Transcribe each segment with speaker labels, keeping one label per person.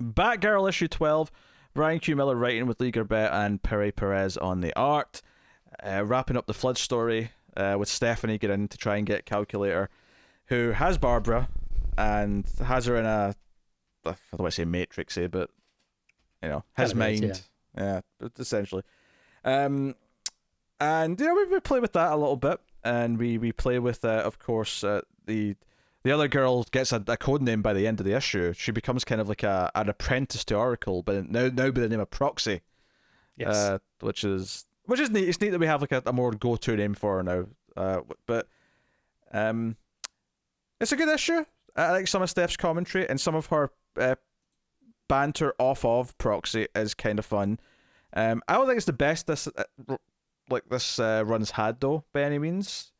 Speaker 1: Batgirl issue 12. Brian Q. Miller writing with Lee Garbett and Pere Perez on the art. Wrapping up the Flood story with Stephanie getting in to try and get Calculator, who has Barbara and has her in a, I don't want to say matrixy, but his mind. Yeah, essentially. And we play with that a little bit, and we play with of course the other girl gets a code name by the end of the issue. She becomes kind of like an apprentice to Oracle, but now by the name of Proxy.
Speaker 2: Yes.
Speaker 1: Which is neat. It's neat that we have like a more go-to name for her now. But it's a good issue. I like some of Steph's commentary, and some of her banter off of Proxy is kind of fun. I don't think it's the best this run's had though, by any means.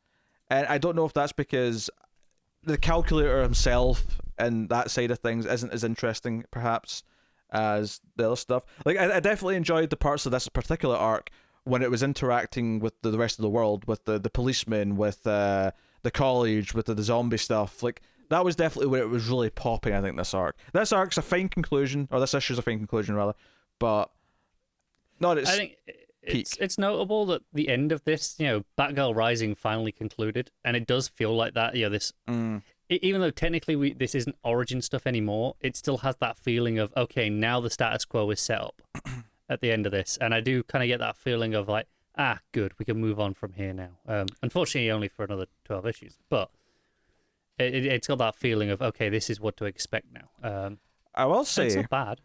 Speaker 1: And I don't know if that's because the Calculator himself and that side of things isn't as interesting perhaps as the other stuff. Like I definitely enjoyed the parts of this particular arc when it was interacting with the rest of the world, with the policemen, with the college, with the zombie stuff. Like that was definitely where it was really popping. I think this arc's a fine conclusion, or this issue's a fine conclusion rather, but not its.
Speaker 2: I think it's notable that the end of this, Batgirl Rising finally concluded, and it does feel like that. This, even though technically this isn't origin stuff anymore, it still has that feeling of okay, now the status quo is set up at the end of this, and I do kind of get that feeling of like, good, we can move on from here now. Unfortunately, only for another 12 issues, but it's got that feeling of okay, this is what to expect now.
Speaker 1: I will say
Speaker 2: it's not bad.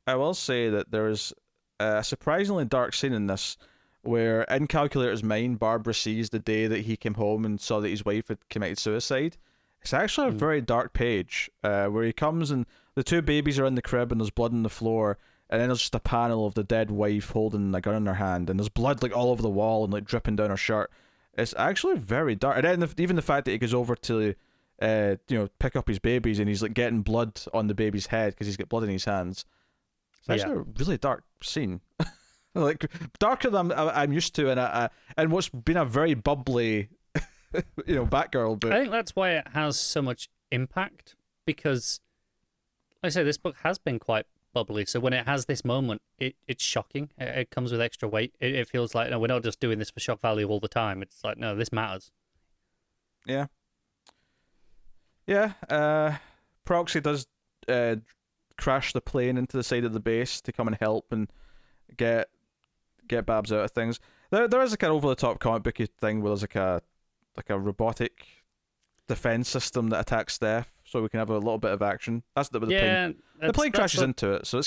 Speaker 1: I will say that there is a surprisingly dark scene in this, where in Calculator's mind, Barbara sees the day that he came home and saw that his wife had committed suicide. It's actually a very dark page, where he comes and the two babies are in the crib and there's blood on the floor, and then there's just a panel of the dead wife holding a gun in her hand, and there's blood like all over the wall and like dripping down her shirt. It's actually very dark. And then even the fact that he goes over to pick up his babies and he's like getting blood on the baby's head because he's got blood in his hands. It's actually a really dark scene. Like darker than I'm used to, and what's been a very bubbly Batgirl book.
Speaker 2: I think that's why it has so much impact, because like I say, this book has been quite bubbly, so when it has this moment, it's shocking. It comes with extra weight. It feels like, no, we're not just doing this for shock value all the time. It's like, no, this matters.
Speaker 1: Yeah. Proxy does crash the plane into the side of the base to come and help and get Babs out of things. There is like an over the top comic booky thing where there's like a robotic defense system that attacks Steph, so we can have a little bit of action. That's the plane. The plane crashes into it, so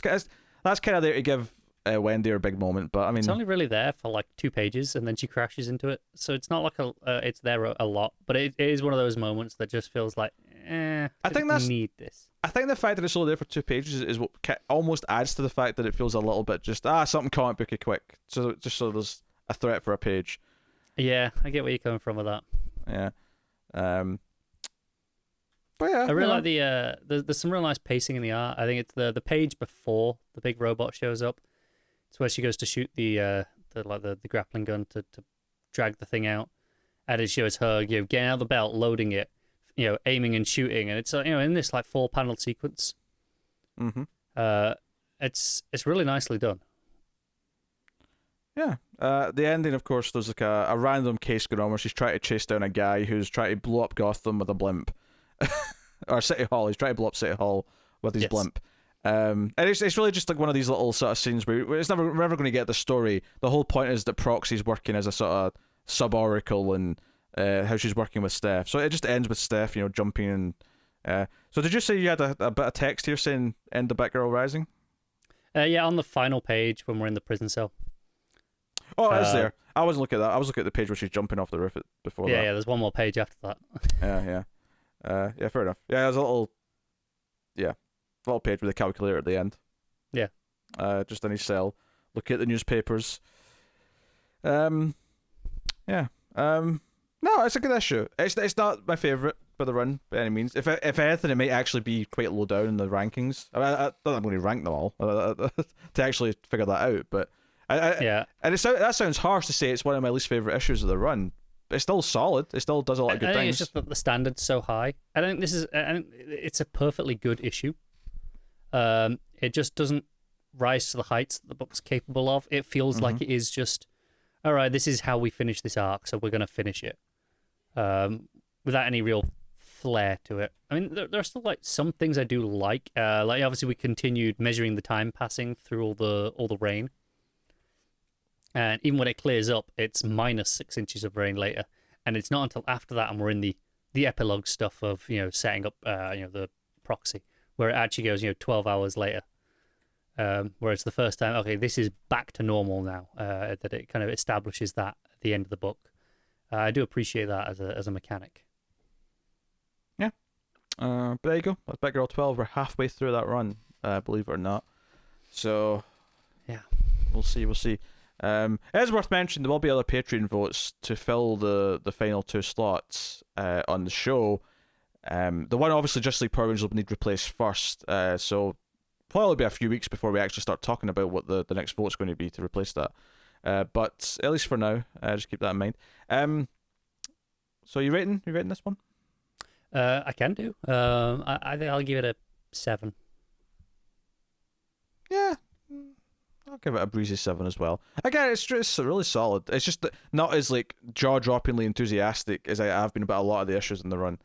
Speaker 1: that's kind of there to give Wendy her big moment. But I mean,
Speaker 2: it's only really there for like 2 pages, and then she crashes into it. So it's not like it's there a lot, but it is one of those moments that just feels like, I think need this.
Speaker 1: I think the fact that it's only there for 2 pages is what almost adds to the fact that it feels a little bit just something comic booky quick. So there's a threat for a page.
Speaker 2: Yeah, I get where you're coming from with that.
Speaker 1: Yeah. But yeah,
Speaker 2: I really like there's some real nice pacing in the art. I think it's the page before the big robot shows up. It's where she goes to shoot the grappling gun to drag the thing out, and it shows her getting out of the belt, loading it, aiming and shooting, and it's in this like 4-panel sequence. It's really nicely done.
Speaker 1: Yeah. The ending, of course, there's like a random case going on where she's trying to chase down a guy who's trying to blow up Gotham with a blimp. Or City Hall. He's trying to blow up City Hall with his blimp. And it's really just like one of these little sort of scenes where we're never going to get the story. The whole point is that Proxy's working as a sort of sub-oracle, and how she's working with Steph. So it just ends with Steph, jumping and... So did you say you had a bit of text here saying end of Batgirl Rising?
Speaker 2: Yeah, on the final page when we're in the prison cell.
Speaker 1: Oh, it's there. I wasn't looking at that. I was looking at the page where she's jumping off the roof before that.
Speaker 2: Yeah, there's one more page after that.
Speaker 1: Yeah. Yeah, fair enough. Yeah, there's a little page with a calculator at the end.
Speaker 2: Yeah.
Speaker 1: Just in his cell, looking at the newspapers. No, it's a good issue. It's not my favourite for the run by any means. If anything, it might actually be quite low down in the rankings. I don't think I'm going to rank them all to actually figure that out, but and that sounds harsh to say it's one of my least favourite issues of the run. It's still solid. It still does a lot of good things. I think it's
Speaker 2: just that the standard's so high. I think it's a perfectly good issue. It just doesn't rise to the heights that the book's capable of. It feels like it is just, all right, this is how we finish this arc, so we're going to finish it. Without any real flair to it. I mean, there are still like some things I do like. Like obviously we continued measuring the time passing through all the rain. And even when it clears up, it's minus 6 inches of rain later. And it's not until after that and we're in the epilogue stuff of, setting up the proxy, where it actually goes, 12 hours later. Whereas the first time, okay, this is back to normal now, that it kind of establishes that at the end of the book. I do appreciate that as a mechanic.
Speaker 1: Yeah. But there you go. That's Batgirl 12. We're halfway through that run, believe it or not. So,
Speaker 2: yeah.
Speaker 1: We'll see. It is worth mentioning there will be other Patreon votes to fill the final 2 slots on the show. The one, obviously, Justice League Power Rangers will need replaced first. So, probably be a few weeks before we actually start talking about what the next vote's going to be to replace that. But at least for now, just keep that in mind. So you rating this one?
Speaker 2: I can do. I think I'll give it a 7.
Speaker 1: Yeah, I'll give it a breezy 7 as well. Again, it's really solid. It's just not as like jaw-droppingly enthusiastic as I have been about a lot of the issues in the run.